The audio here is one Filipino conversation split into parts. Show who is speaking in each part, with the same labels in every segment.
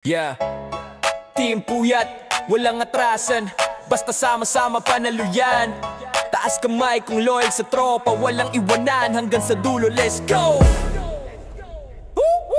Speaker 1: Yeah, Team Puyat, walang atrasan. Basta sama-sama panalo yan. Taas kamay kung loyal sa tropa, walang iwanan hanggang sa dulo, let's go!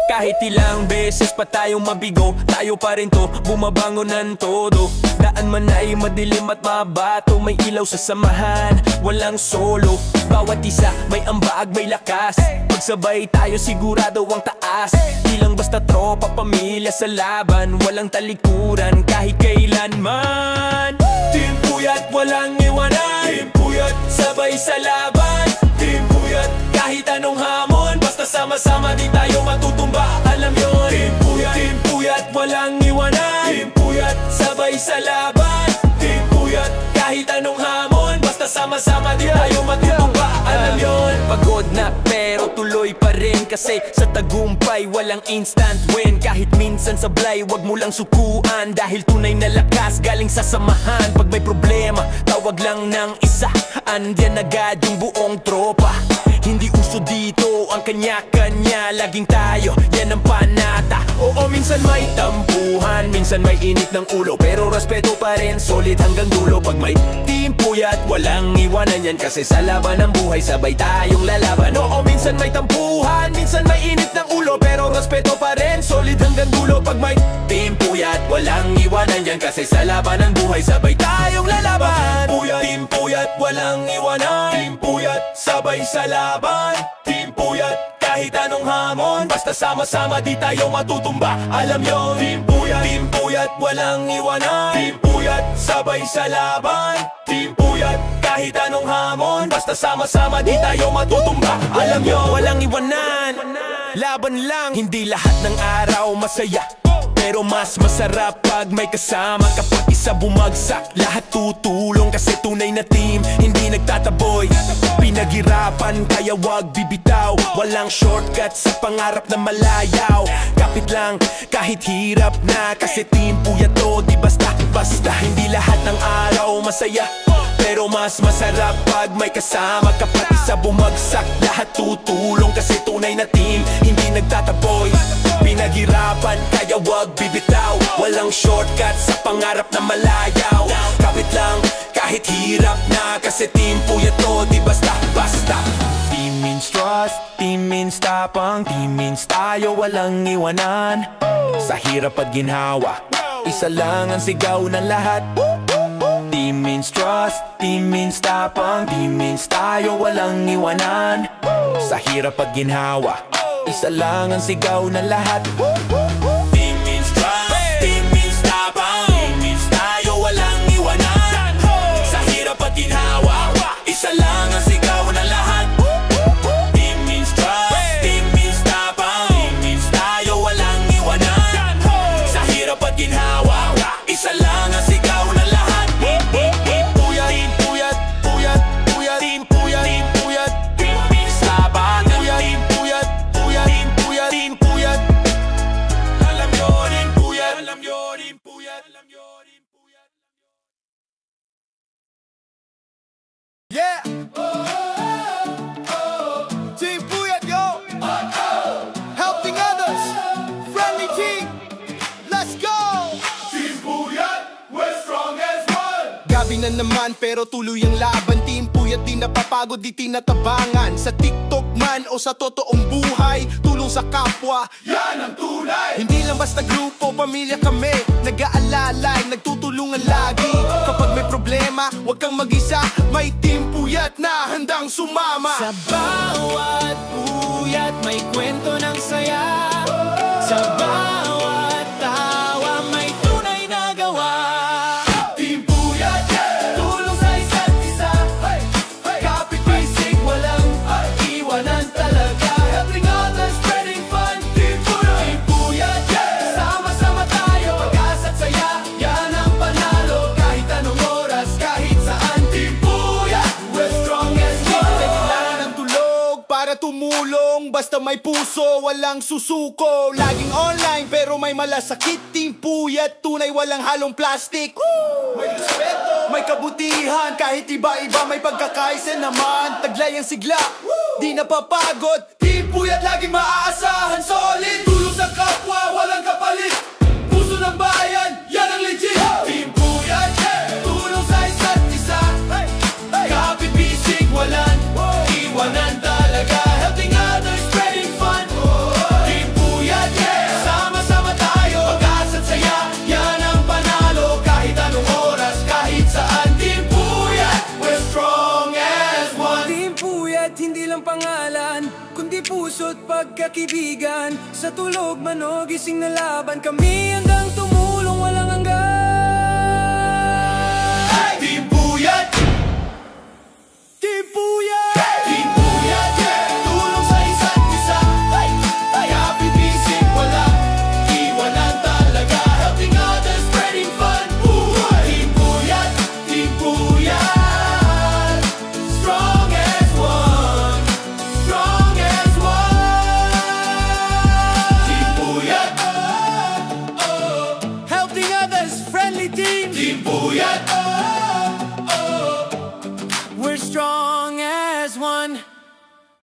Speaker 1: Kahit ilang beses pa tayong mabigo, tayo pa rin to, bumabangon ng todo. Daan man ay madilim at mabato, may ilaw sa samahan, walang solo. Bawat isa may ambag, may lakas. Pagsabay tayo sigurado ang taas. Di lang basta tropa, pamilya sa laban, walang talikuran kahit kailanman. Team Puyat, walang iwanan. Team Puyat, sabay sa laban. Team Puyat, kahit anong hamon, basta sama-sama di tayo matutumba, alam yun. Team Puyat, walang iwanan. Team Puyat, sabay sa laban. Team Puyat, kahit anong hamon, basta sama-sama di tayo matutumba, alam yun. Pagod na pero tuloy pa rin, kasi sa tagumpay walang instant win. Kahit minsan sablay, wag mo lang sukuan, dahil tunay na lakas galing sa samahan. Pag may problema, tawag lang ng isa, andyan agad yung buong tropa. Hindi uso dito ang kanya-kanya, laging tayo, yan ang panata. Oo, minsan may tampuhan, minsan may init ng ulo, pero respeto pa rin, solid hanggang dulo. Pag may Team Puyat, walang iwanan yan, kasi sa laban ng buhay, sabay tayong lalaban. Oo, minsan may tampuhan, minsan may init ng ulo, pero respeto pa rin, solid hanggang dulo. Pag may Team Puyat, walang iwanan yan, kasi sa laban ng buhay, sabay tayong lalaban. Team Puyat, walang iwanan. Team Puyat, sabay sa laban. Team Puyat, kahit anong hamon, basta sama-sama di tayo matutumba, alam yun. Team Puyat, walang iwanan. Team Puyat, sabay sa laban. Team Puyat, kahit anong hamon, basta sama-sama di tayo matutumba, alam yun. Walang iwanan, laban lang. Hindi lahat ng araw masaya, pero mas masarap pag may kasama. Kapag isa bumagsak, lahat tutulong, kasi tunay na team, hindi nagtataboy. Pinaghirapan kaya wag bibitaw, walang shortcut sa pangarap na malayaw. Kapit lang kahit hirap na, kasi Team Puyat to, di basta-basta. Hindi lahat ng araw masaya, pero mas masarap pag may kasama. Kapag isa bumagsak, lahat tutulong, kasi tunay na team, hindi nagtataboy. Pinaghirapan kaya wag bibitaw, walang shortcut sa pangarap na malayaw. Kapit lang kahit hirap na, kasi Team Puyat to, di basta-basta. Team means trust, team means tapang, team means tayo walang iwanan. Sa hirap at ginhawa, isa lang ang sigaw ng lahat. Team means trust, team means tapang, team means tayo walang iwanan. Sa hirap at ginhawa, isa lang ang sigaw ng lahat. Team means trust, team means tapang, team means tayo walang iwanan. Sa hirap at ginhawa, isa lang ang sigaw ng lahat. Team means trust, team means tapang, team means tayo walang iwanan. Sa hirap at ginhawa, isa lang ang sigaw ng lahat. Team Puyat, Team Puyat, Puyat, Puyat, Team Puyat, Team Puyat, team means laban. Team Puyat, Team Puyat, Team Puyat, alam yun. Team Puyat, alam yun. Team Puyat, alam yun. Team Puyat.
Speaker 2: Yeah! Team Puyat, yo! Helping others! Friendly team! Let's go!
Speaker 3: Team Puyat, we're strong as one.
Speaker 2: Gabi na naman pero tuloy ang laban. Team Puyat, di napapagod, di tinatabangan. Sa TikTok man o sa totoong buhay, tulong sa kapwa,
Speaker 3: Yan ang tunay.
Speaker 2: hindi lang basta grupo, pamilya kami. Nag-aalalay, nagtutulungan lagi. Kapag may problema, huwag kang mag-isa. May Team Puyat na handang sumama.
Speaker 4: Sa bawat puyat may kwento ng saya. Sa bawat tawa may tunay na gawa.
Speaker 3: Team Puyat, yeah.
Speaker 4: Tulong sa isa't isa. Kapit bisig, walang iwanan talaga. Helping others, spreading fun.
Speaker 3: Team Puyat,
Speaker 4: Team Puyat, yeah. Sama-sama tayo, pag-asa't saya. Yan ang panalo, kahit anong oras, kahit saan.
Speaker 3: Team Puyat,
Speaker 4: We're strong as one.
Speaker 2: Kailangan ng tulog para tumulong. Basta may puso, walang susuko. Laging online pero may malasakit. Team Puyat, tunay walang halong plastic. May respeto, may kabutihan. Kahit iba-iba may pagkakaisa naman. Taglay ang sigla, di napapagod.
Speaker 3: Team Puyat, laging maaasahan, solid. Tulong sa kapwa, walang kapalit.
Speaker 4: pagkakibigan. Sa tulog man o gising na laban, kami hanggang tumulong walang hanggan.
Speaker 3: Team Puyat!
Speaker 4: Team Puyat!
Speaker 3: Team Puyat, yeah! Tulong sa isa't isa. Kaya bibisig walang iwanan talaga. Helping others, spreading fun. Team Puyat! Team Puyat! Strong as one. Strong as one. Team Puyat!
Speaker 4: Helping others, friendly team.
Speaker 3: Team Puyat!
Speaker 4: We're strong as one.